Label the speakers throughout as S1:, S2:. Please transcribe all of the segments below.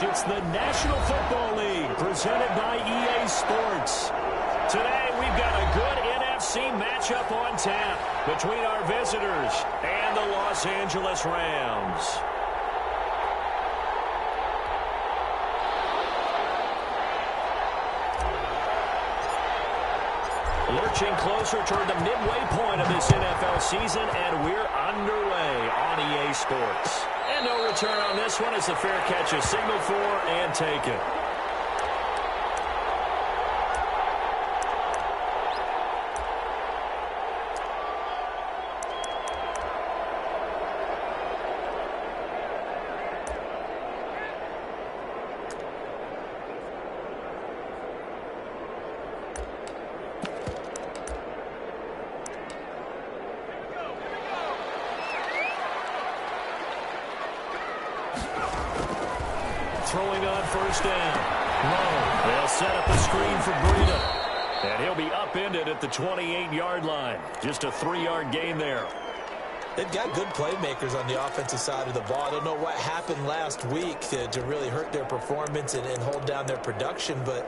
S1: It's the National Football League presented by EA Sports. Today we've got a good NFC matchup on tap between our visitors and the Los Angeles Rams. Lurching closer toward the midway point of this NFL season, and we're underway on EA Sports. And no return on this one as the fair catch is signaled for and taken. Throwing on first down. Low. They'll set up a screen for Breida. And he'll be upended at the 28-yard line. Just a 3-yard gain there.
S2: They've got good playmakers on the offensive side of the ball. I don't know what happened last week to really hurt their performance and hold down their production, but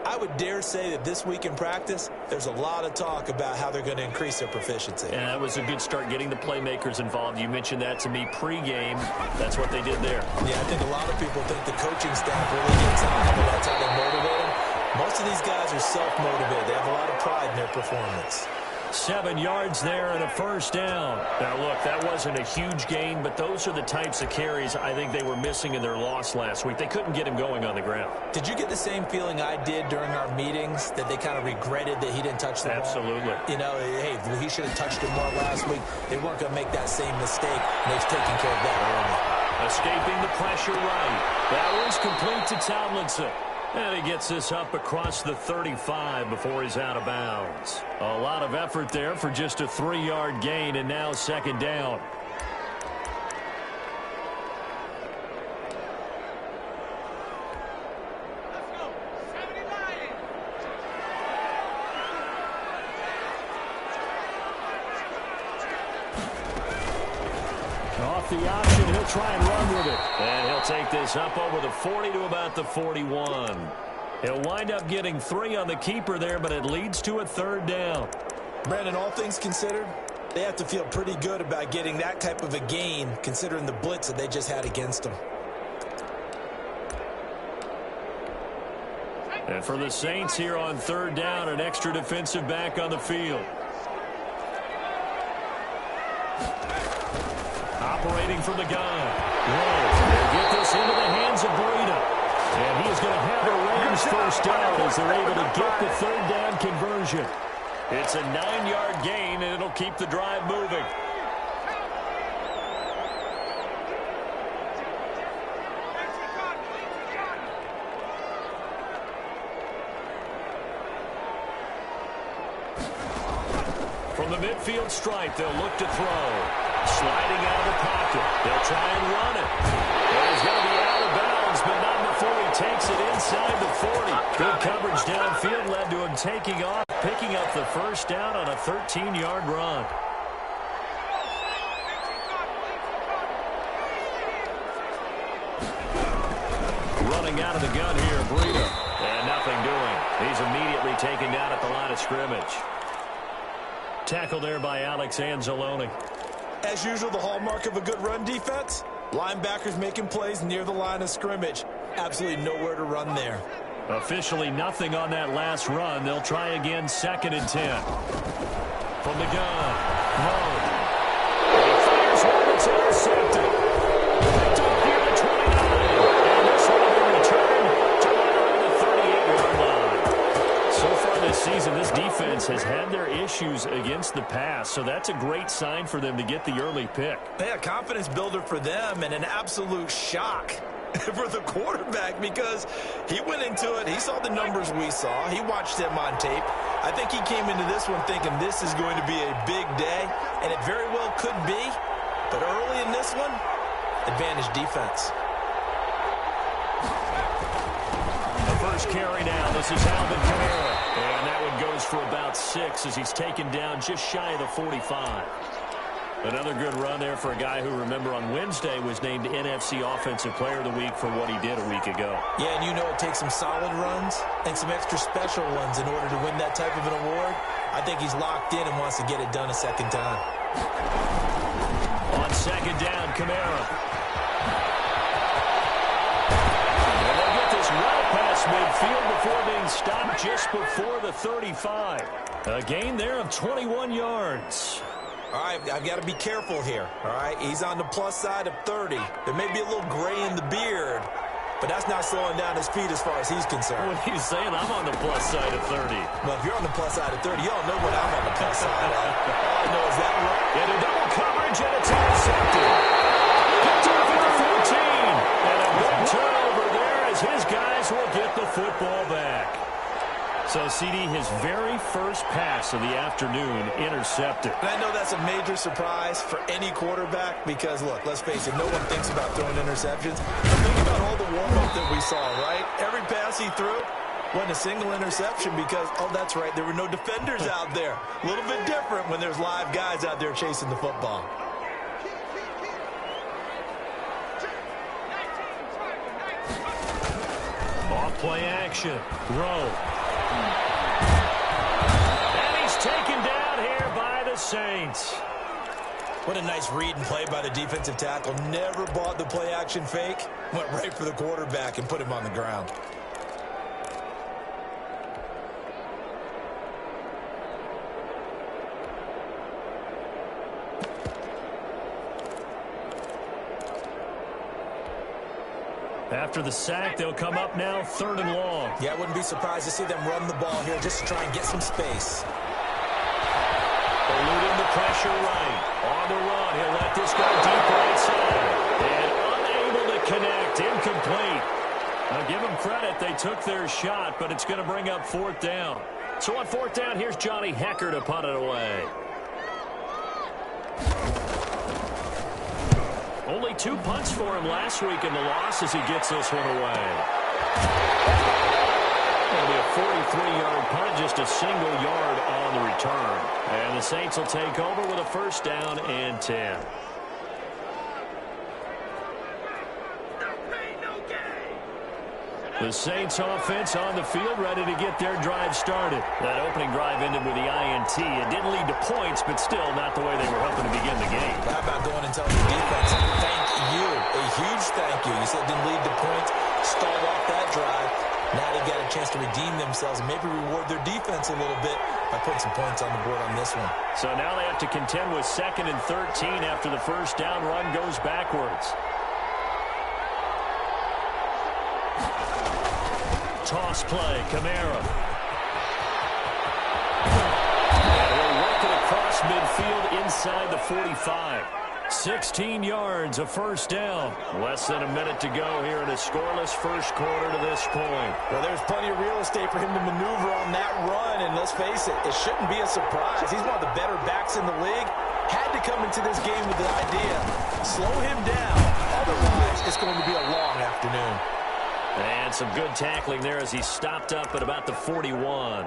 S2: I would dare say that this week in practice, there's a lot of talk about how they're going to increase their proficiency.
S1: And that was a good start getting the playmakers involved. You mentioned that to me pregame. That's what they did there.
S2: Yeah, I think a lot of people think the coaching staff really gets on them, and that's how they motivate them. Most of these guys are self-motivated. They have a lot of pride in their performance.
S1: 7 yards there and a first down. Now, look, that wasn't a huge gain, but those are the types of carries I think they were missing in their loss last week. They couldn't get him going on the ground.
S2: Did you get the same feeling I did during our meetings, that they kind of regretted that he didn't touch the ball?
S1: Absolutely.
S2: You know, hey, he should have touched it more last week. They weren't going to make that same mistake, and they've taken care of that early.
S1: Escaping the pressure right. That one's complete to Tomlinson. And he gets this up across the 35 before he's out of bounds. A lot of effort there for just a 3-yard gain, and now second down. Off the option, he'll try and run with it. And he'll take this up over the 40 to about the 41. He'll wind up getting 3 on the keeper there, but it leads to a third down.
S2: Brandon, all things considered, they have to feel pretty good about getting that type of a gain, considering the blitz that they just had against them.
S1: And for the Saints here on third down, an extra defensive back on the field. Operating from the gun. They'll get this into the hands of Breida. And he is going to have a Rams first down as they're able to get the third down conversion. It's a 9-yard gain, and it'll keep the drive moving. From the midfield stripe, they'll look to throw. Sliding out of the pocket. They'll try and run it. And he's going to be out of bounds, but not before he takes it inside the 40. Good coverage downfield led to him taking off, picking up the first down on a 13-yard run. Running out of the gun here, Breida. And nothing doing. He's immediately taken down at the line of scrimmage. Tackle there by Alex Anzalone.
S2: As usual, the hallmark of a good run defense, linebackers making plays near the line of scrimmage. Absolutely nowhere to run there.
S1: Officially nothing on that last run. They'll try again, 2nd and 10. From the gun. Low. He fires one that's intercepted. Picked off here at 29. And this one will return to right around the 38-yard line. So far this season, this defense has had their issues against the pass, so that's a great sign for them to get the early pick.
S2: Yeah, a confidence builder for them and an absolute shock for the quarterback, because he went into it, he saw the numbers we saw, he watched them on tape. I think he came into this one thinking this is going to be a big day, and it very well could be, but early in this one, advantage defense.
S1: The first carry now, this is Alvin Kamara, and that one goes for about 6 as he's taken down just shy of the 45. Another good run there for a guy who, remember, on Wednesday was named NFC Offensive Player of the Week for what he did a week ago.
S2: Yeah, and you know it takes some solid runs and some extra special ones in order to win that type of an award. I think he's locked in and wants to get it done a second time.
S1: On second down, Kamara. And they get this well past midfield before being stopped just before the 35. A gain there of 21 yards.
S2: All right, I've got to be careful here, all right? He's on the plus side of 30. There may be a little gray in the beard, but that's not slowing down his feet as far as he's concerned.
S1: What are you saying? I'm on the plus side of 30.
S2: Well, if you're on the plus side of 30, you don't know what I'm on the plus side of. All I know is that right.
S1: And a double coverage, and it's intercepted. Picked off at the 14. And a big turnover there as his guys will get the football back. So, CD, his very first pass of the afternoon intercepted.
S2: And I know that's a major surprise for any quarterback because, look, let's face it, no one thinks about throwing interceptions. But think about all the warm-up that we saw, right? Every pass he threw wasn't a single interception because, oh, that's right, there were no defenders out there. A little bit different when there's live guys out there chasing the football.
S1: Off play action. Rowe. And he's taken down here by the Saints.
S2: What a nice read and play by the defensive tackle. Never bought the play action fake. Went right for the quarterback and put him on the ground.
S1: After the sack, they'll come up now 3rd and long.
S2: Yeah, I wouldn't be surprised to see them run the ball here just to try and get some space.
S1: Eluding the pressure right. On the run, he'll let this go deep right side. And unable to connect. Incomplete. Now give them credit. They took their shot, but it's going to bring up 4th down. So on 4th down, here's Johnny Hecker to punt it away. Only 2 punts for him last week in the loss as he gets this one away. It'll be a 43-yard punt, just a single yard on the return. And the Saints will take over with a 1st down and 10. The Saints offense on the field, ready to get their drive started. That opening drive ended with the INT. It didn't lead to points, but still not the way they were hoping to begin the game.
S2: How about going and telling the defense, thank you, a huge thank you. You said it didn't lead to points, stalled off that drive. Now they've got a chance to redeem themselves and maybe reward their defense a little bit by putting some points on the board on this one.
S1: So now they have to contend with 2nd and 13 after the 1st down run goes backwards. Toss play, Kamara. And he'll work it across midfield inside the 45. 16 yards, a 1st down. Less than a minute to go here in a scoreless 1st quarter to this point.
S2: Well, there's plenty of real estate for him to maneuver on that run, and let's face it, it shouldn't be a surprise. He's one of the better backs in the league. Had to come into this game with the idea, slow him down, otherwise it's going to be a long afternoon.
S1: And some good tackling there as he stopped up at about the 41.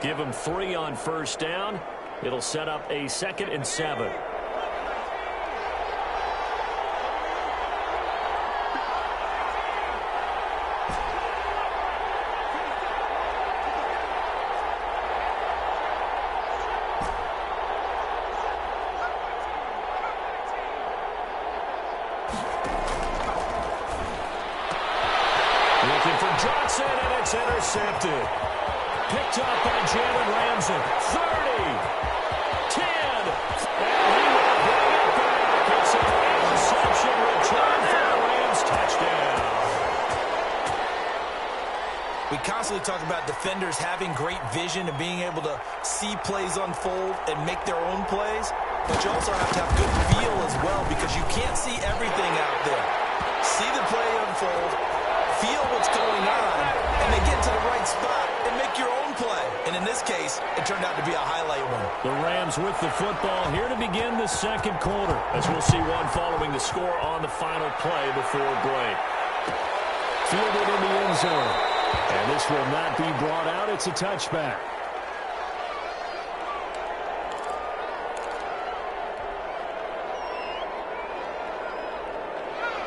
S1: Give him 3 on 1st down. It'll set up a 2nd and 7. Looking for Johnson, and it's intercepted. Picked up by Jalen Ramsey. 30, 10, and he will bring it back. It's an interception return for the Rams. Touchdown.
S2: We constantly talk about defenders having great vision and being able to see plays unfold and make their own plays, but you also have to have good feel as well because you can't see everything out there. See the play unfold, feel what's going on, and then get to the right spot and make your own play. And in this case, it turned out to be a highlight one.
S1: The Rams with the football here to begin the 2nd quarter, as we'll see one following the score on the final play before break. Fielded in the end zone. And this will not be brought out. It's a touchback.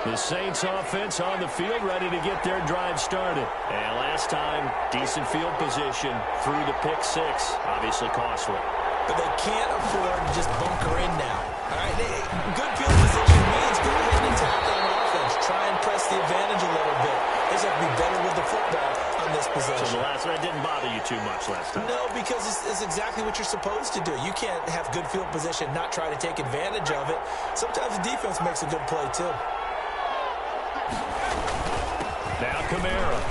S1: The Saints offense on the field, ready to get their drive started. And last time, decent field position through the pick six. Obviously costly.
S2: But they can't afford to just bunker in now. All right, good field position means go ahead and attack on offense. Try and press the advantage a little bit. They just have to be better with the football on this possession.
S1: So the last one didn't bother you too much last time?
S2: No, because it's exactly what you're supposed to do. You can't have good field position, not try to take advantage of it. Sometimes the defense makes a good play, too.
S1: Now Kamara.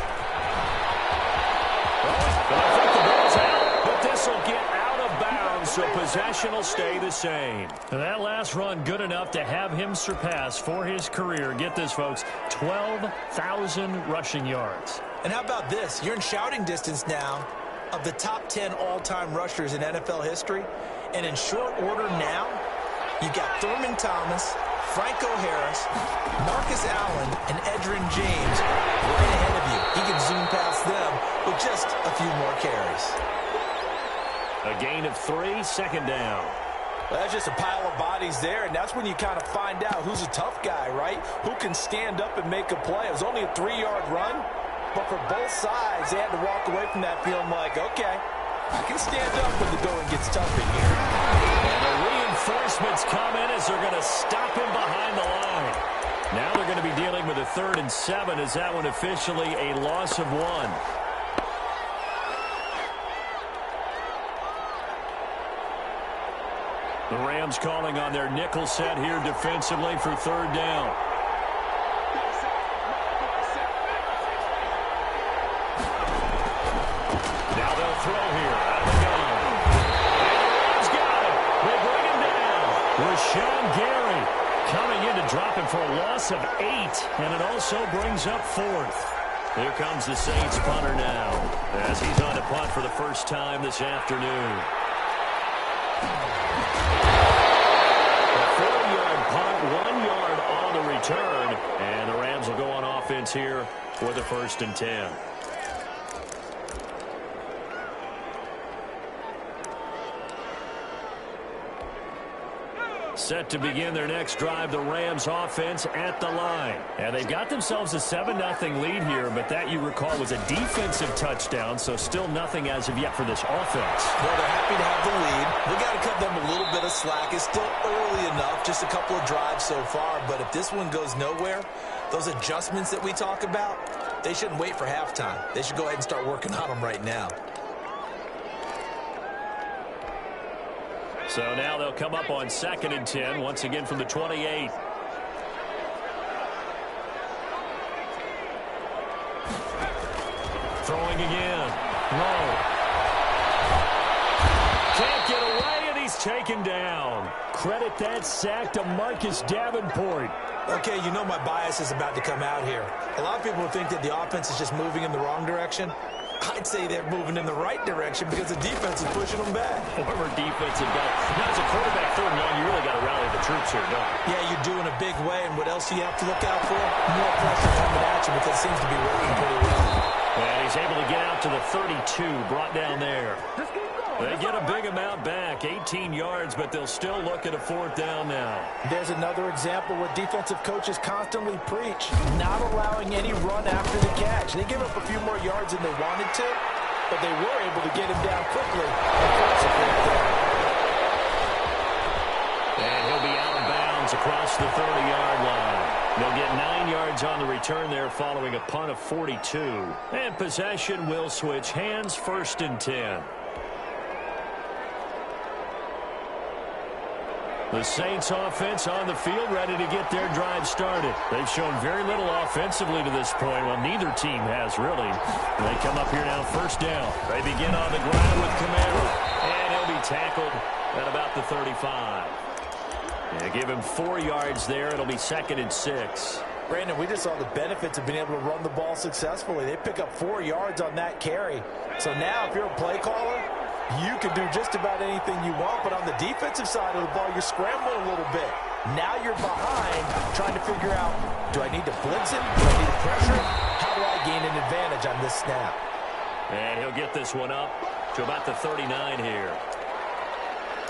S1: But I think the ball's out, but this will get out of bounds, so possession will stay the same. And that last run good enough to have him surpass for his career. Get this, folks, 12,000 rushing yards.
S2: And how about this? You're in shouting distance now of the top 10 all-time rushers in NFL history. And in short order now, you got Thurman Thomas, Franco Harris, Marcus Allen, and Edgerrin James right ahead of you. He can zoom past them with just a few more carries.
S1: A gain of 3, second down.
S2: Well, that's just a pile of bodies there, and that's when you kind of find out who's a tough guy, right? Who can stand up and make a play. It was only a 3-yard run, but for both sides, they had to walk away from that feeling like, okay, I can stand up when the going gets tough in here.
S1: And the reinforcements come in as they're going to stop him behind the line. Now they're going to be dealing with a 3rd and 7 as that one officially a loss of 1. The Rams calling on their nickel set here defensively for 3rd down. Now they'll throw here out of the gun. And the Rams got him. They bring him down. Rashawn Gary coming in to drop him for a loss of 8. And it also brings up 4th. Here comes the Saints punter now as he's on to punt for the first time this afternoon. A 4-yard punt, 1 yard on the return. And the Rams will go on offense here for the 1st and 10. Set to begin their next drive, the Rams offense at the line. And they've got themselves a 7-0 lead here, but that, you recall, was a defensive touchdown, so still nothing as of yet for this offense.
S2: Well, they're happy to have the lead. We got to cut them a little bit of slack. It's still early enough, just a couple of drives so far, but if this one goes nowhere, those adjustments that we talk about, they shouldn't wait for halftime. They should go ahead and start working on them right now.
S1: So now they'll come up on 2nd and 10, once again from the 28. Throwing again. Low. Can't get away, and he's taken down. Credit that sack to Marcus Davenport.
S2: Okay, you know my bias is about to come out here. A lot of people think that the offense is just moving in the wrong direction. I'd say they're moving in the right direction because the defense is pushing them back.
S1: Former defensive guy. Now, as a quarterback, 3rd and 1, you really got to rally the troops here, don't you?
S2: Yeah, you're doing a big way, and what else do you have to look out for? More pressure coming at you because it seems to be working pretty well.
S1: And he's able to get out to the 32, brought down there. They get a big amount back, 18 yards, but they'll still look at a 4th down now.
S2: There's another example what defensive coaches constantly preach, not allowing any run after the catch. They give up a few more yards than they wanted to, but they were able to get him down quickly.
S1: And he'll be out of bounds across the 30-yard line. They'll get 9 yards on the return there following a punt of 42. And possession will switch hands, 1st and 10. The Saints offense on the field, ready to get their drive started. They've shown very little offensively to this point. Well, neither team has, really. They come up here now, 1st down. They begin on the ground with Kamara. And he'll be tackled at about the 35. Yeah, give him 4 yards there. It'll be 2nd and 6.
S2: Brandon, we just saw the benefits of being able to run the ball successfully. They pick up 4 yards on that carry. So now, if you're a play caller, you can do just about anything you want, but on the defensive side of the ball, you're scrambling a little bit. Now you're behind, trying to figure out, do I need to blitz him? Do I need to pressure him? How do I gain an advantage on this snap?
S1: And he'll get this one up to about the 39 here.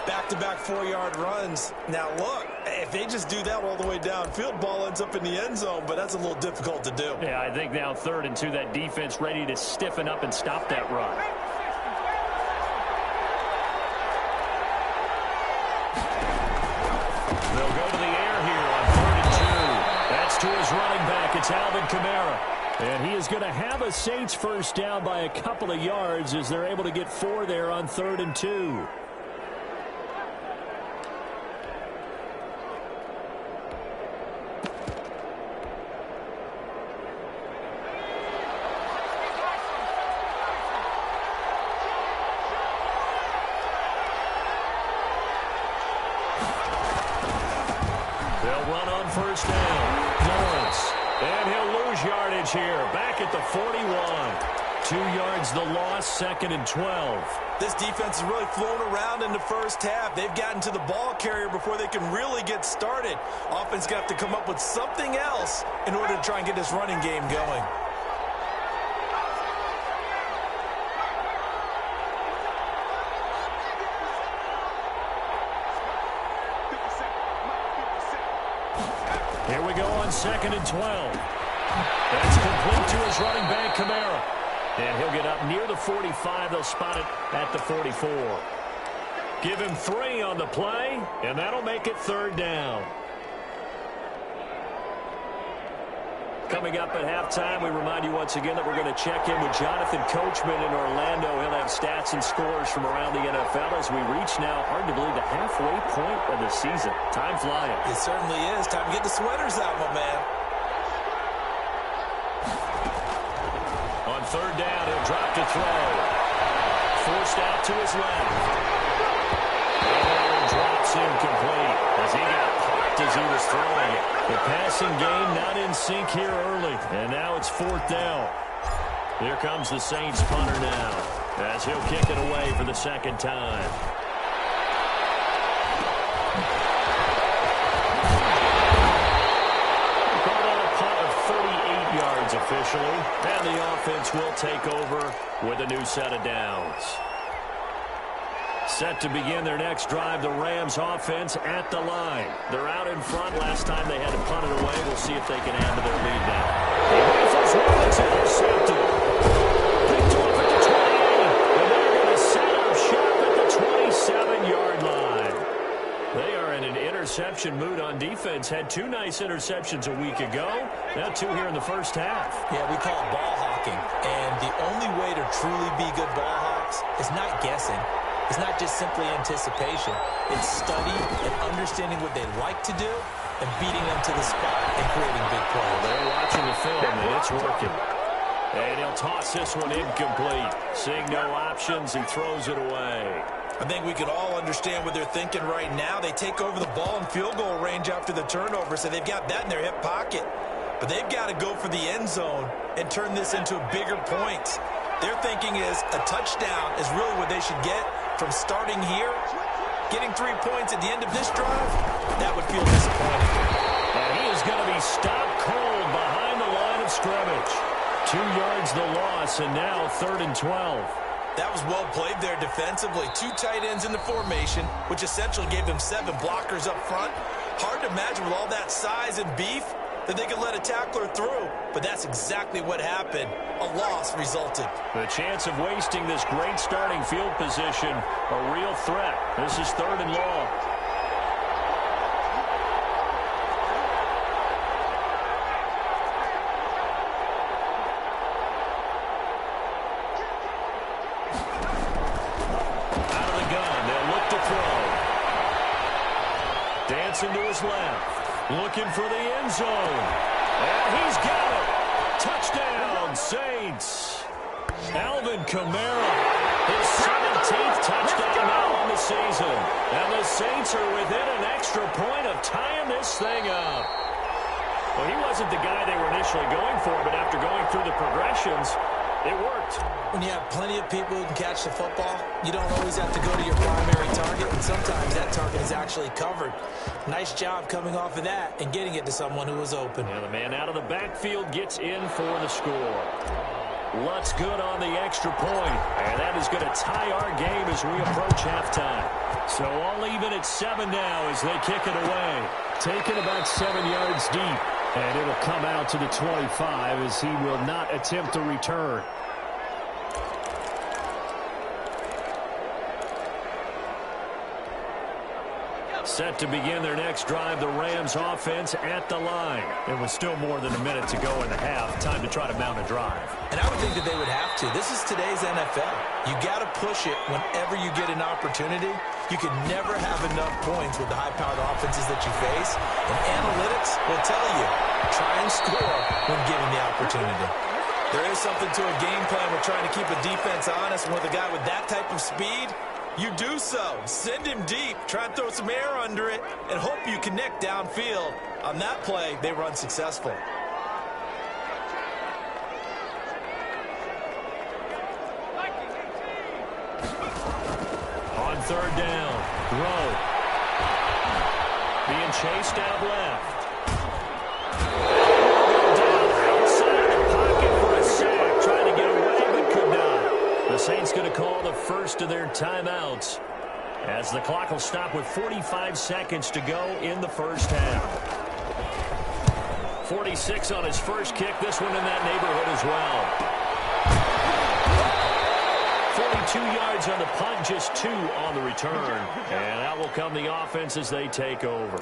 S2: Back-to-back 4-yard runs. Now, look, If they just do that all the way downfield, ball ends up in the end zone, but that's a little difficult to do.
S1: Yeah, I think now 3rd and 2, that defense ready to stiffen up and stop that run. They'll go to the air here on 3rd and 2. That's to his running back. It's Alvin Kamara. And he is going to have a Saints first down by a couple of yards as they're able to get 4 there on 3rd and 2. They'll run on first down. Lawrence. And he'll lose yardage here. Back at the 41. 2 yards the loss, 2nd and 12.
S2: This defense is really flown around in the first half. They've gotten to the ball carrier before they can really get started. Offense got to come up with something else in order to try and get this running game going.
S1: Here we go on 2nd and 12. That's complete to his running back, Kamara. And he'll get up near the 45. They'll spot it at the 44. Give him 3 on the play, and that'll make it 3rd down. Coming up at halftime, we remind you once again that we're going to check in with Jonathan Coachman in Orlando. He'll have stats and scores from around the NFL as we reach now, hard to believe, the halfway point of the season. Time flying.
S2: It certainly is. Time to get the sweaters out, my man.
S1: On 3rd down, he'll drop to throw. Forced out to his left. And drops incomplete as he got popped as he was throwing it. The passing game not in sync here early. And now it's 4th down. Here comes the Saints punter now as he'll kick it away for the 2nd time. Called on a punt of 38 yards officially. And the offense will take over with a new set of downs. Set to begin their next drive, the Rams offense at the line. They're out in front. Last time they had to punt it away. We'll see if they can add to their lead now. He rifles one that's intercepted. Picked off at the 28, and they're going to set up shop at the 27-yard line. They are in an interception mood on defense. Had 2 nice interceptions a week ago. Now 2 here in the first half.
S2: Yeah, we call it ball hawking. And the only way to truly be good ball hawks is not guessing. It's not just simply anticipation. It's study and understanding what they like to do and beating them to the spot and creating big plays.
S1: They're watching the film, and it's working. And he'll toss this one incomplete. Seeing no options, he throws it away.
S2: I think we can all understand what they're thinking right now. They take over the ball in field goal range after the turnover, so they've got that in their hip pocket. But they've got to go for the end zone and turn this into bigger points. Their thinking is a touchdown is really what they should get from starting here. Getting 3 points at the end of this drive, that would feel disappointing.
S1: And he is going to be stopped cold behind the line of scrimmage. 2 yards the loss, and now 3rd and 12.
S2: That was well played there defensively. 2 tight ends in the formation, which essentially gave them 7 blockers up front. Hard to imagine with all that size and beef that they could let a tackler through, but that's exactly what happened. A loss resulted.
S1: The chance of wasting this great starting field position, a real threat. This is 3rd and long. Out of the gun, they'll look to throw. Dancing to his left. Looking for the end zone. And he's got it. Touchdown, Saints. Alvin Kamara, his 17th touchdown now on the season. And the Saints are within an extra point of tying this thing up. Well, he wasn't the guy they were initially going for, but after going through the progressions, it worked.
S2: When you have plenty of people who can catch the football, you don't always have to go to your primary target, and sometimes that target is actually covered. Nice job coming off of that and getting it to someone who was open.
S1: And the man out of the backfield gets in for the score. Lutz good on the extra point, and that is going to tie our game as we approach halftime. So all even at 7 now as they kick it away. Taken about 7 yards deep, and it'll come out to the 25 as he will not attempt to return. Set to begin their next drive, the Rams offense at the line. It was still more than a minute to go in the half. Time to try to mount a drive.
S2: And I would think that they would have to. This is today's NFL. You got to push it whenever you get an opportunity. You can never have enough points with the high-powered offenses that you face. And analytics will tell you, try and score when given the opportunity. There is something to a game plan with trying to keep a defense honest. With a guy with that type of speed, you do so. Send him deep. Try and throw some air under it and hope you connect downfield. On that play, they were unsuccessful.
S1: On third down, Rowe. Being chased out left. Outside the pocket for a sack. Trying to get away, but could not. The Saints going to call the first of their timeouts as the clock will stop with 45 seconds to go in the first half. 46 on his first kick. This one in that neighborhood as well. 42 yards on the punt, just 2 on the return. And out will come the offense as they take over.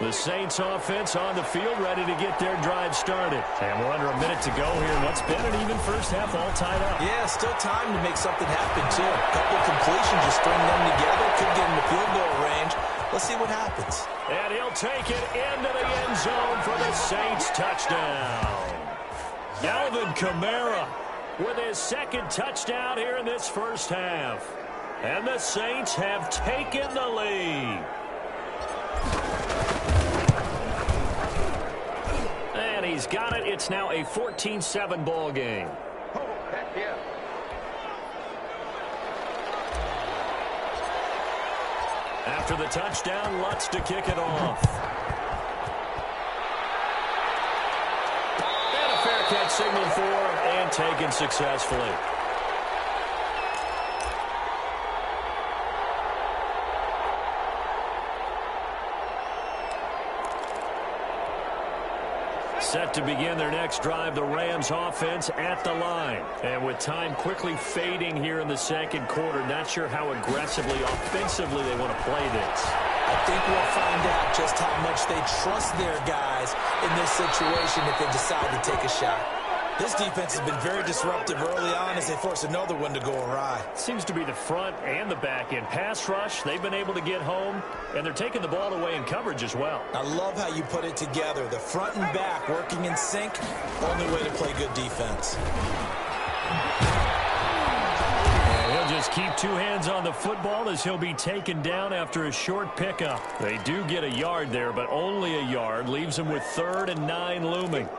S1: The Saints offense on the field, ready to get their drive started. And we're under a minute to go here. What's been an even first half, all tied up.
S2: Yeah, still time to make something happen, too. A couple completions, just string them together. Could get in the field goal range. Let's see what happens.
S1: And he'll take it into the end zone for the Saints touchdown. Alvin Kamara with his second touchdown here in this first half. And the Saints have taken the lead. And he's got it. It's now a 14-7 ball game.
S3: Oh, heck yeah.
S1: After the touchdown, Lutz to kick it off. And a fair catch signaled for and taken successfully. Set to begin their next drive, the Rams offense at the line. And with time quickly fading here in the second quarter, not sure how aggressively, offensively they want to play this.
S2: I think we'll find out just how much they trust their guys in this situation if they decide to take a shot. This defense has been very disruptive early on as they force another one to go awry.
S1: Seems to be the front and the back end. Pass rush, they've been able to get home, and they're taking the ball away in coverage as well.
S2: I love how you put it together. The front and back working in sync, only way to play good defense.
S1: And he'll just keep 2 hands on the football as he'll be taken down after a short pickup. They do get a yard there, but only a yard. Leaves them with 3rd and 9 looming.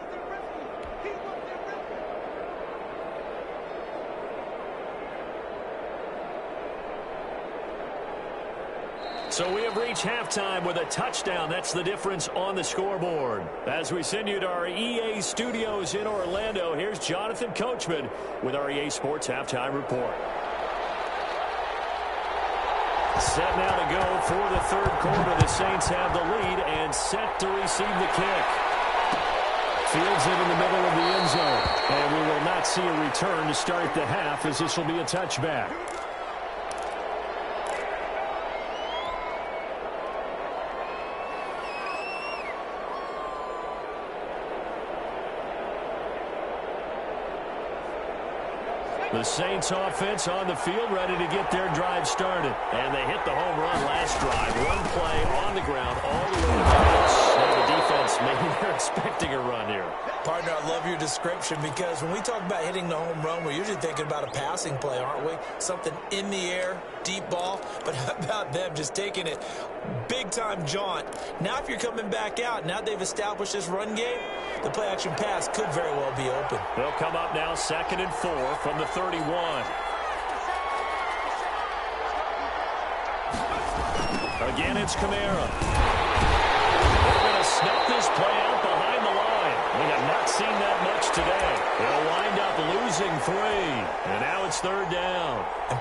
S1: So we have reached halftime with a touchdown. That's the difference on the scoreboard. As we send you to our EA studios in Orlando, here's Jonathan Coachman with our EA Sports Halftime Report. Set now to go for the third quarter. The Saints have the lead and set to receive the kick. Fields it in the middle of the end zone. And we will not see a return to start the half as this will be a touchback. The Saints offense on the field ready to get their drive started. And they hit the home run last drive. One play on the ground all the way to finish. And the defense, maybe they're expecting a run here.
S2: Partner, I love your description because when we talk about hitting the home run, we're usually thinking about a passing play, aren't we? Something in the air, deep ball. But how about them just taking it big-time jaunt? Now if you're coming back out, now they've established this run game, the play-action pass could very well be open.
S1: They'll come up now 2nd and 4 from the 31. Again, it's Kamara. They're going to snuff this play out behind the line.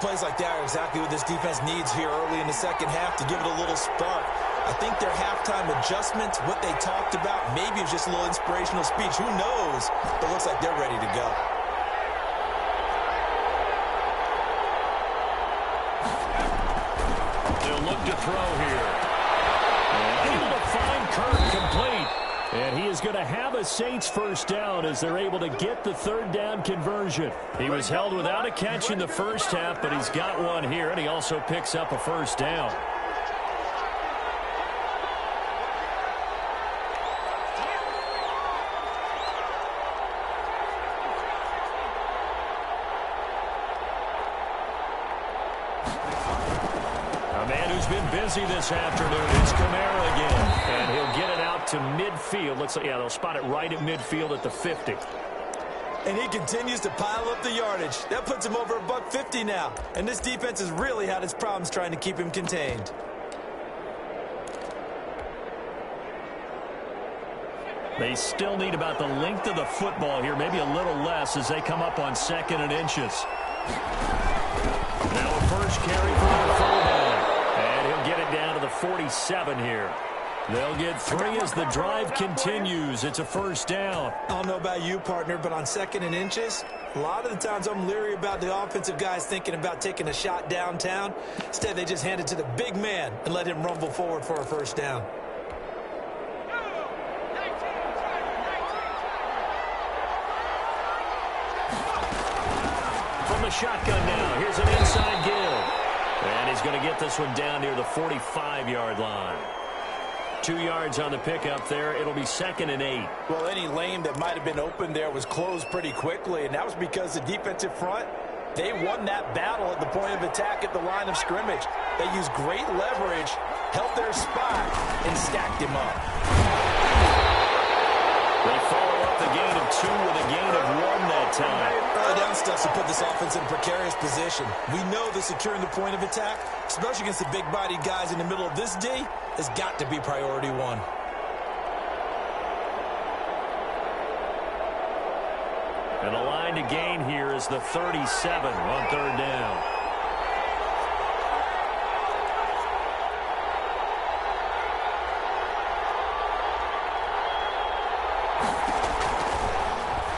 S2: plays like that are exactly what this defense needs here early in the second half to give it a little spark. I think their halftime adjustments, what they talked about, maybe it's just a little inspirational speech. Who knows? But it looks like they're ready to go.
S1: They'll look to throw here. And able to find Kirk complete. And he is going to have a Saints first down as they're able to get the third down conversion. He was held without a catch in the first half, but he's got one here, and he also picks up a first down. A man who's been busy this afternoon is Kamara again, and he'll get it out to midfield. They'll spot it right at midfield at the 50.
S2: And he continues to pile up the yardage. That puts him over $150 now. And this defense has really had its problems trying to keep him contained.
S1: They still need about the length of the football here, maybe a little less as they come up on 2nd and inches. Now a first carry for the fullback. And he'll get it down to the 47 here. They'll get 3 as the drive continues. It's a first down.
S2: I don't know about you, partner, but on 2nd and inches, a lot of the times I'm leery about the offensive guys thinking about taking a shot downtown. Instead, they just hand it to the big man and let him rumble forward for a first down.
S1: From the shotgun now, here's an inside give. And he's going to get this one down near the 45-yard line. 2 yards on the pickup there. It'll be 2nd and 8.
S2: Well, any lane that might have been open there was closed pretty quickly, and that was because the defensive front, they won that battle at the point of attack at the line of scrimmage. They used great leverage, held their spot, and stacked him up.
S1: They follow up the gain of 2 with a gain of 1 that time.
S2: Early down stuff to put this offense in a precarious position. We know that securing the point of attack, especially against the big-bodied guys in the middle of this D, has got to be priority 1.
S1: And the line to gain here is the 37 on 3rd down.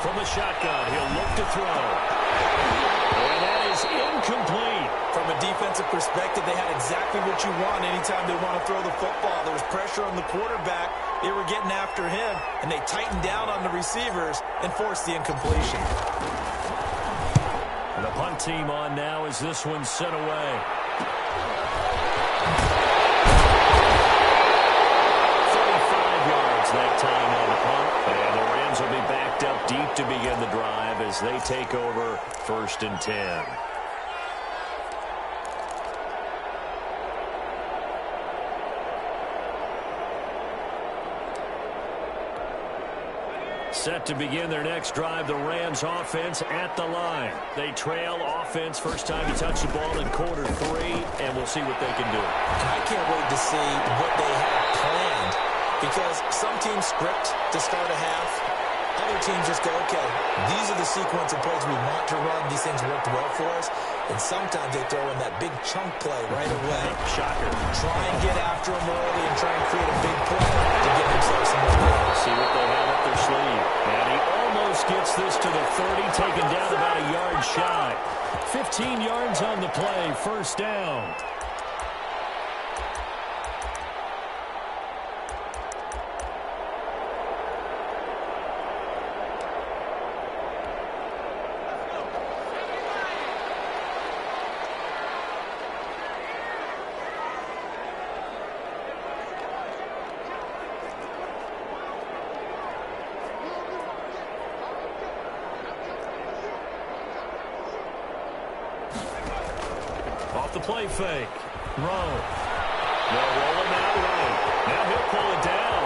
S1: From the shotgun, he'll look to throw. And that is incomplete.
S2: From a defensive perspective, they had exactly what you want anytime they want to throw the football. There was pressure on the quarterback. They were getting after him, and they tightened down on the receivers and forced the incompletion.
S1: And the punt team on now as this one's sent away. 35 yards that time on the punt. And the Rams will be backed up deep to begin the drive as they take over 1st and 10. Set to begin their next drive, the Rams offense at the line. They trail offense first time to touch the ball in quarter 3, and we'll see what they can do.
S2: And I can't wait to see what they have planned, because some teams script to start a half. Other teams just go, okay, these are the sequence of plays we want to run. These things worked well for us. And sometimes they throw in that big chunk play right away.
S1: Shocker.
S2: Try and get after them early and try and create a big play to give themselves some momentum.
S1: See what they have up their sleeve. And he almost gets this to the 30, taken down about a yard shy. 15 yards on the play, first down. The play fake. Rowe. They'll roll him out right. Now he'll pull it down.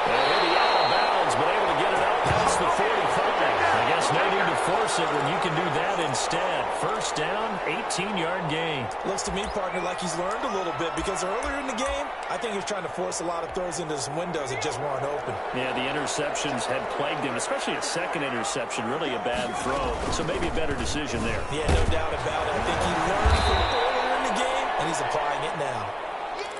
S1: And he'll be out of bounds, but able to get it up past the 45. I guess no need to force it when you can do that instead. first down, 18-yard gain.
S2: Looks to me, partner, like he's learned a little bit because earlier in the game, I think he was trying to force a lot of throws into some windows that just weren't open.
S1: Yeah, the interceptions had plagued him, especially a second interception, really a bad throw. So maybe a better decision there.
S2: Yeah, no doubt about it. I think he learned from earlier in the game, and he's applying it now.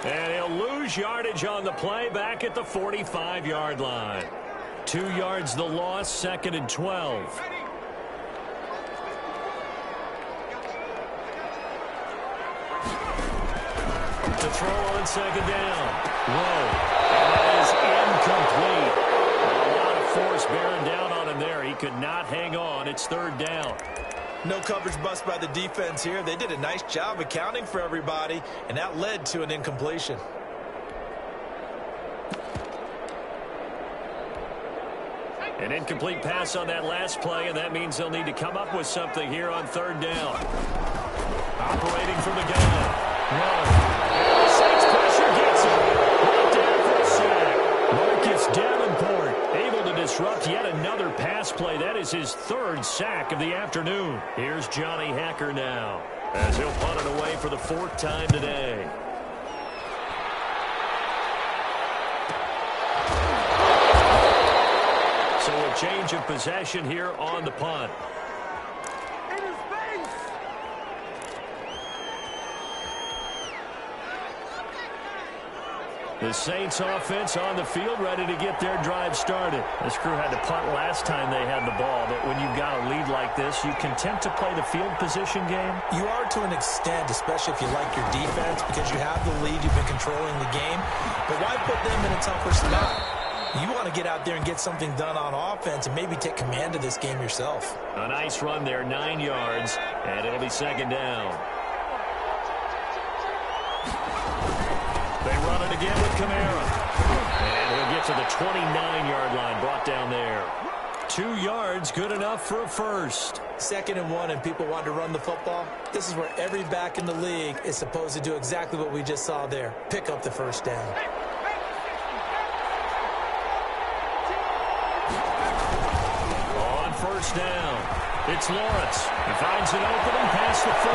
S1: And he'll lose yardage on the play back at the 45-yard line. 2 yards the loss, 2nd and 12. To throw on 2nd down. Whoa. And that is incomplete. A lot of force bearing down on him there. He could not hang on. It's 3rd down.
S2: No coverage bust by the defense here. They did a nice job accounting for everybody, and that led to an incompletion.
S1: An incomplete pass on that last play, and that means they'll need to come up with something here on 3rd down. Operating from the gun. Whoa. Saints pressure gets him. Right down for a sack. Marcus Davenport able to disrupt yet another pass play. That is his 3rd sack of the afternoon. Here's Johnny Hacker now as he'll punt it away for the 4th time today. So a change of possession here on the punt. The Saints offense on the field ready to get their drive started. This crew had to punt last time they had the ball, but when you've got a lead like this, you content to play the field position game?
S2: You are to an extent, especially if you like your defense, because you have the lead, you've been controlling the game. But why put them in a tougher spot? You want to get out there and get something done on offense and maybe take command of this game yourself.
S1: A nice run there, 9 yards, and it'll be 2nd down. They run it again with Kamara. And he'll get to the 29-yard line, brought down there. 2 yards, good enough for a first.
S2: 2nd and 1, and people want to run the football. This is where every back in the league is supposed to do exactly what we just saw there. Pick up the 1st down.
S1: On 1st down, it's Lawrence. He finds an opening past the 40.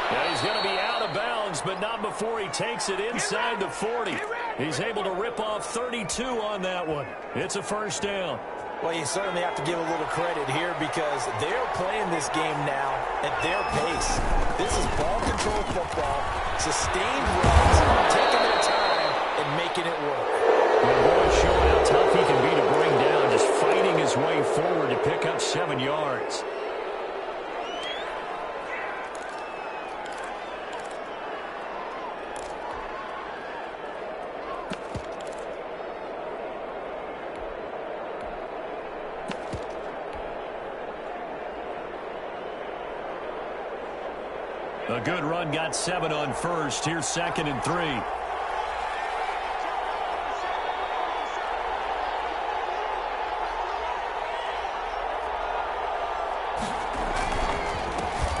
S1: Now he's going to be out of bounds, but not before he takes it inside the 40. He's able to rip off 32 on that one. It's a 1st down.
S2: Well, you certainly have to give a little credit here because they're playing this game now at their pace. This is ball control football, sustained runs, taking their time, and making it work.
S1: Well, boy, showing how tough he can be to bring down, just fighting his way forward to pick up 7 yards. A good run, got 7 on 1st. Here's 2nd and 3.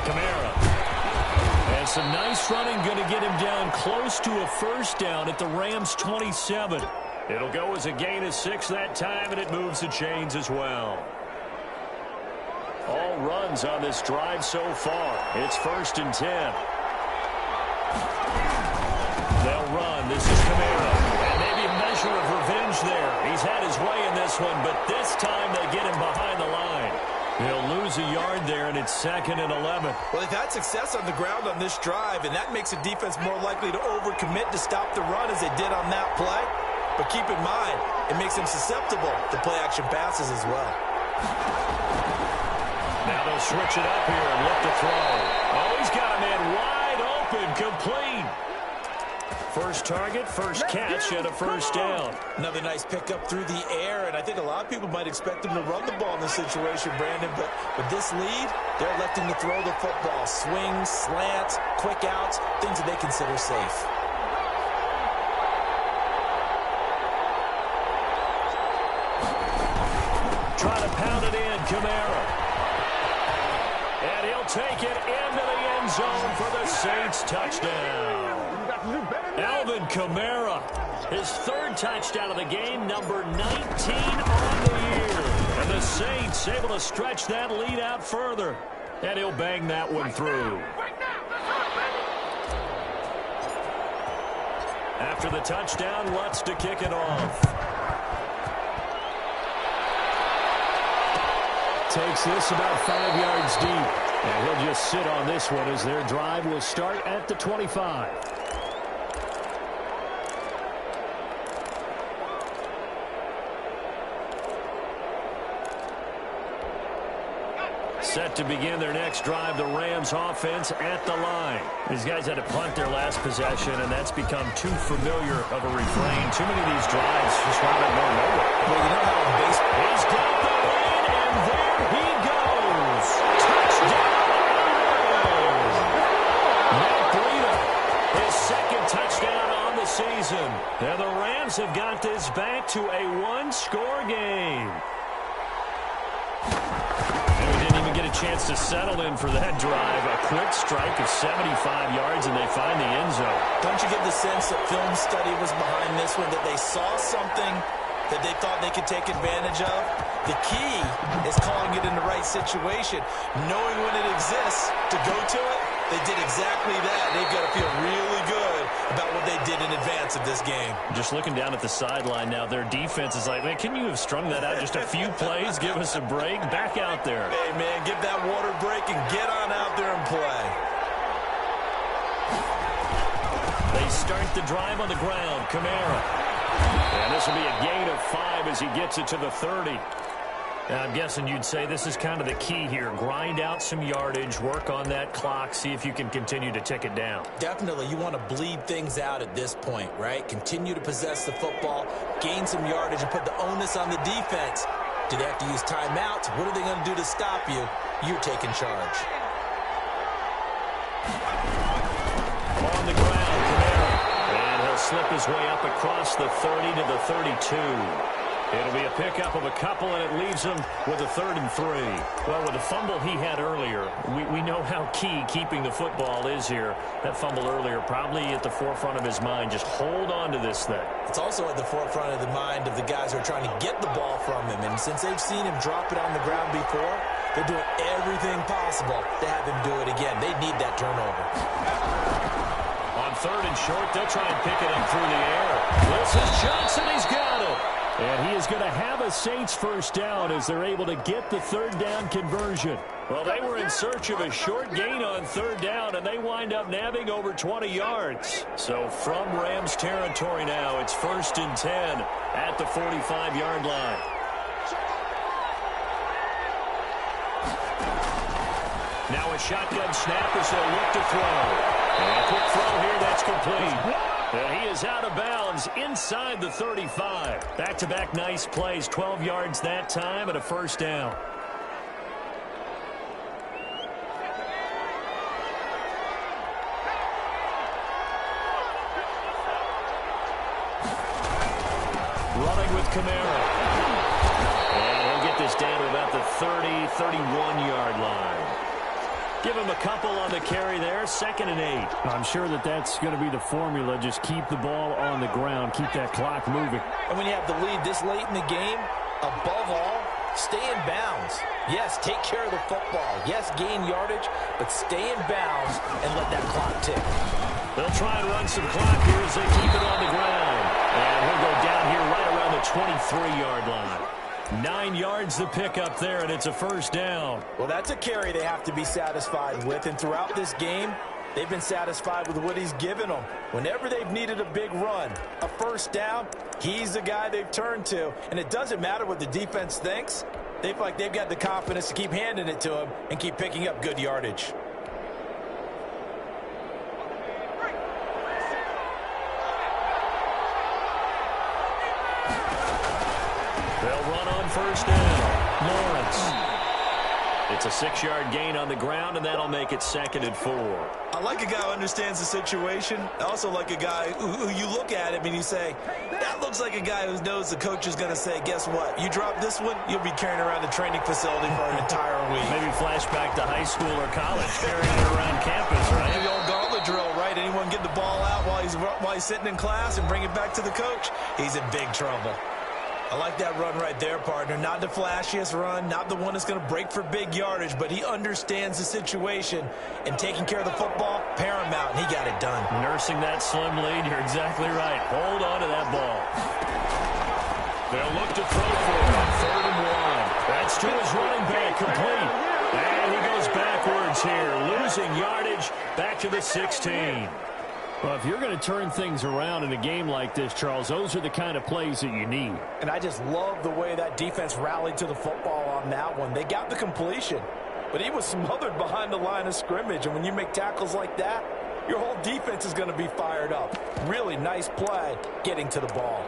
S1: Kamara. And some nice running, going to get him down close to a 1st down at the Rams' 27. It'll go as a gain of 6 that time, and it moves the chains as well. All runs on this drive so far. It's 1st and 10. They'll run. This is Kamara. And maybe a measure of revenge there. He's had his way in this one, but this time they get him behind the line. He'll lose a yard there, and it's 2nd and 11.
S2: Well, they've had success on the ground on this drive, and that makes the defense more likely to overcommit to stop the run as they did on that play. But keep in mind, it makes them susceptible to play-action passes as well.
S1: Now they'll switch it up here and look to throw. Oh, he's got a man wide open, complete. First target, first catch, and a 1st down.
S2: Another nice pickup through the air, and I think a lot of people might expect him to run the ball in this situation, Brandon, but with this lead, they're electing to throw the football. Swings, slants, quick outs, things that they consider safe.
S1: Trying to pound it in, Kamara. And he'll take it into the end zone for the Saints touchdown. Alvin Kamara His third touchdown of the game, number 19 on the year. And the Saints able to stretch that lead out further. And he'll bang that one through. After the touchdown, Lutz to kick it off. Takes this about 5 yards deep. And he'll just sit on this one as their drive will start at the 25. Set to begin their next drive, the Rams offense at the line. These guys had to punt their last possession, and that's become too familiar of a refrain. Too many of these drives just run out of nowhere.
S2: Well, you know how in baseball...
S1: He's got the lead, and there he goes. Touchdown! Matt Breida, his second touchdown on the season. And the Rams have got this back to a one-score game. Get a chance to settle in for that drive. A quick strike of 75 yards, and they find the end zone.
S2: Don't you get the sense that film study was behind this one, that they saw something that they thought they could take advantage of? The key is calling it in the right situation. Knowing when it exists to go to it, they did exactly that. They've got to feel really good about what they did in advance of this game.
S1: Just looking down at the sideline now, their defense is like, man, can you have strung that out just a few plays? Give us a break. Back out there.
S2: Hey, man, give that water break and get on out there and play.
S1: They start the drive on the ground. Kamara. And this will be a gain of 5 as he gets it to the 30. Now, I'm guessing you'd say this is kind of the key here. Grind out some yardage, work on that clock, see if you can continue to tick it down.
S2: Definitely. You want to bleed things out at this point, right? Continue to possess the football, gain some yardage, and put the onus on the defense. Do they have to use timeouts? What are they going to do to stop you? You're taking charge.
S1: On the ground, Kamara. And he'll slip his way up across the 30 to the 32. It'll be a pickup of a couple, and it leaves him with a 3rd and 3. Well, with the fumble he had earlier, we know how key keeping the football is here. That fumble earlier probably at the forefront of his mind. Just hold on to this thing.
S2: It's also at the forefront of the mind of the guys who are trying to get the ball from him. And since they've seen him drop it on the ground before, they're doing everything possible to have him do it again. They need that turnover.
S1: On 3rd and short, they'll try and pick it up through the air. This is Johnson. He's got it. And he is going to have a Saints first down as they're able to get the 3rd down conversion. Well, they were in search of a short gain on 3rd down, and they wind up nabbing over 20 yards. So from Rams territory now, it's 1st and 10 at the 45-yard line. Now a shotgun snap as they'll look to throw. And a quick throw here, that's complete. And he is out of bounds inside the 35. Back-to-back nice plays, 12 yards that time and a first down. Running with Kamara. And he'll get this down to about the 30, 31-yard line. Give him a couple on the carry there, 2nd and 8.
S3: I'm sure that's going to be the formula. Just keep the ball on the ground, keep that clock moving.
S2: And when you have the lead this late in the game, above all, stay in bounds. Yes, take care of the football. Yes, gain yardage, but stay in bounds and let that clock tick.
S1: They'll try and run some clock here as they keep it on the ground. And he'll go down here right around the 23-yard line. 9 yards the pickup there, and it's a first down.
S2: Well, that's a carry they have to be satisfied with, and throughout this game, they've been satisfied with what he's given them. Whenever they've needed a big run, a first down, he's the guy they've turned to. And it doesn't matter what the defense thinks. They feel like they've got the confidence to keep handing it to him and keep picking up good yardage.
S1: They'll run on first down. Lawrence. It's a 6-yard gain on the ground, and that'll make it 2nd and 4.
S2: I like a guy who understands the situation. I also like a guy who you look at him and you say, that looks like a guy who knows the coach is going to say, guess what? You drop this one, you'll be carrying around the training facility for an entire week.
S1: Maybe flashback to high school or college, carrying it around campus, right?
S2: The old gauntlet drill, right? Anyone and get the ball out while he's sitting in class and bring it back to the coach, he's in big trouble. I like that run right there, partner. Not the flashiest run, not the one that's going to break for big yardage, but he understands the situation, and taking care of the football, paramount, and he got it done.
S1: Nursing that slim lead, you're exactly right. Hold on to that ball. They'll look to throw for it on 3rd and 1. That's to his running back, complete. And he goes backwards here, losing yardage back to the 16.
S3: Well, if you're going to turn things around in a game like this, Charles, those are the kind of plays that you need.
S4: And I just love the way that defense rallied to the football on that one. They got the completion, but he was smothered behind the line of scrimmage. And when you make tackles like that, your whole defense is going to be fired up. Really nice play getting to the ball.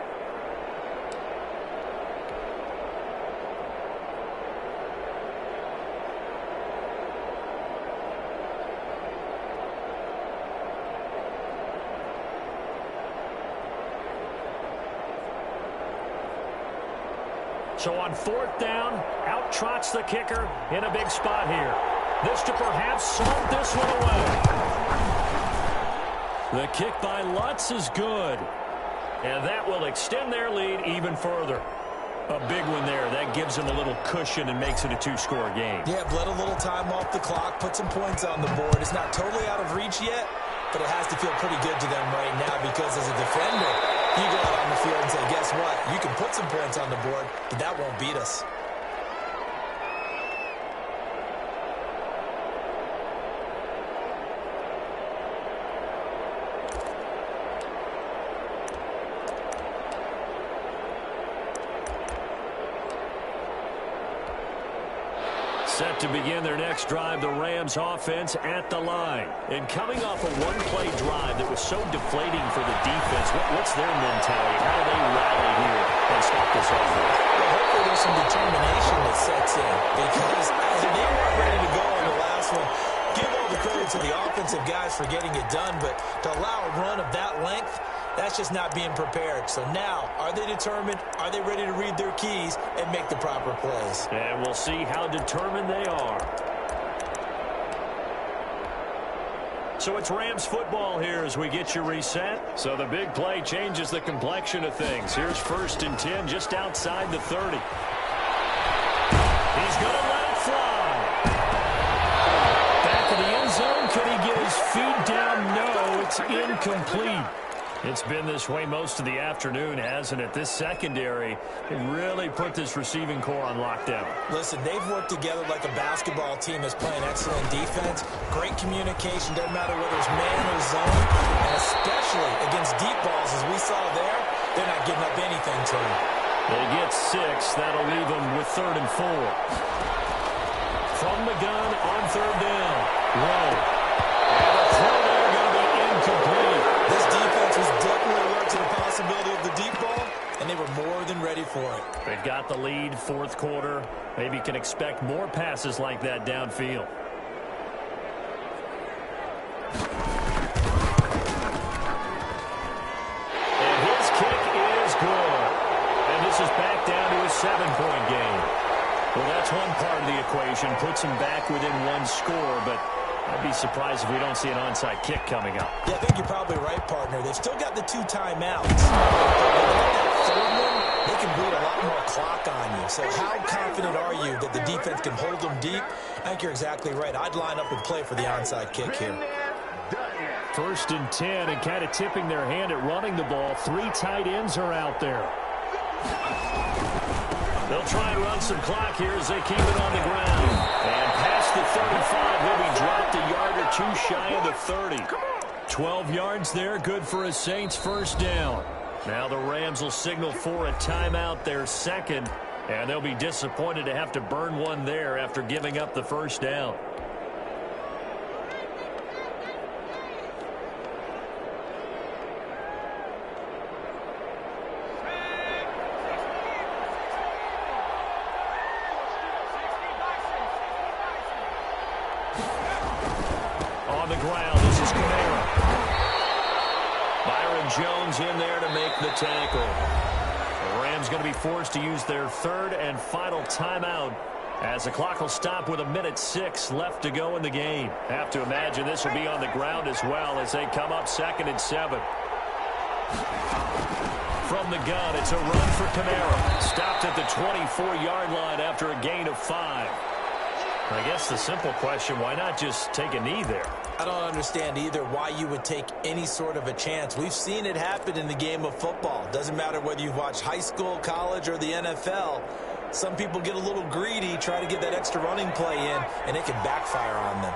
S1: So on 4th down, out trots the kicker in a big spot here. This to perhaps salt this one away. The kick by Lutz is good. And that will extend their lead even further. A big one there. That gives them a little cushion and makes it a 2-score game.
S2: Yeah, bled a little time off the clock, put some points on the board. It's not totally out of reach yet, but it has to feel pretty good to them right now because as a defender, you go out on the field and say, guess what? You can put some points on the board, but that won't beat us.
S1: Set to begin their next drive, the Rams offense at the line. And coming off a one-play drive that was so deflating for the defense, what's their mentality? How do they rally here and stop this offense?
S2: Well, hopefully there's some determination that sets in because they weren't ready to go on the last one. Give all the credit to the offensive guys for getting it done, but to allow a run of that length, that's just not being prepared. So now, are they determined? Are they ready to read their keys and make the proper plays?
S1: And we'll see how determined they are. So it's Rams football here as we get you reset. So the big play changes the complexion of things. Here's 1st and 10 just outside the 30. He's going to let it fly. Back of the end zone. Can he get his feet down? No, it's incomplete. It's been this way most of the afternoon, hasn't it? This secondary really put this receiving core on lockdown.
S2: Listen, they've worked together like a basketball team that's playing excellent defense. Great communication, doesn't matter whether it's man or zone. And especially against deep balls, as we saw there, they're not giving up anything to them.
S1: They get 6. That'll leave them with 3rd and 4. From the gun on 3rd down. Low. And the throw there going to be incomplete.
S2: This defense was definitely alert to the possibility of the deep ball, and they were more than ready for it.
S1: They've got the lead, 4th quarter. Maybe can expect more passes like that downfield. And his kick is good. And this is back down to a 7-point game. Well, that's one part of the equation. Puts them back within 1 score, but I'd be surprised if we don't see an onside kick coming up.
S2: Yeah, I think you're probably right, partner. They've still got the 2 timeouts. That 3rd one, they can bleed a lot more clock on you. So how confident are you that the defense can hold them deep? I think you're exactly right. I'd line up and play for the onside kick here.
S3: 1st and 10, and kind of tipping their hand at running the ball. 3 tight ends are out there.
S1: They'll try and run some clock here as they keep it on the ground. And past the 35, he'll be dropped a yard or 2 shy of the 30. 12 yards there, good for a Saints 1st down. Now the Rams will signal for a timeout, their 2nd, and they'll be disappointed to have to burn one there after giving up the 1st down. On the ground, this is Kamara. Byron Jones in there to make the tackle. The Rams going to be forced to use their 3rd and final timeout
S3: As the clock will stop with 1:06 left to go in the game. Have to imagine this will be on the ground as well as they come up 2nd and 7. From the gun, it's a run for Kamara. Stopped at the 24-yard line after a gain of 5. I guess the simple question, why not just take a knee there?
S2: I don't understand either why you would take any sort of a chance. We've seen it happen in the game of football. Doesn't matter whether you watch high school, college, or the NFL. Some people get a little greedy, try to get that extra running play in, and it can backfire on them.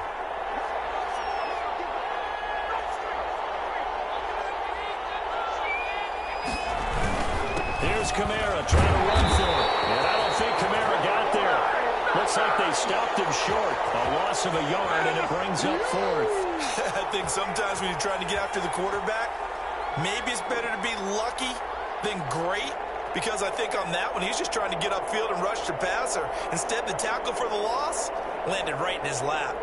S3: Here's Kamara trying to run for it. And I don't think Kamara got there. Looks like they stopped him short. A loss of a yard, and it brings up 4th.
S2: I think sometimes when you're trying to get after the quarterback, maybe it's better to be lucky than great. Because I think on that one, he's just trying to get upfield and rush the passer. Instead, the tackle for the loss landed right in his lap.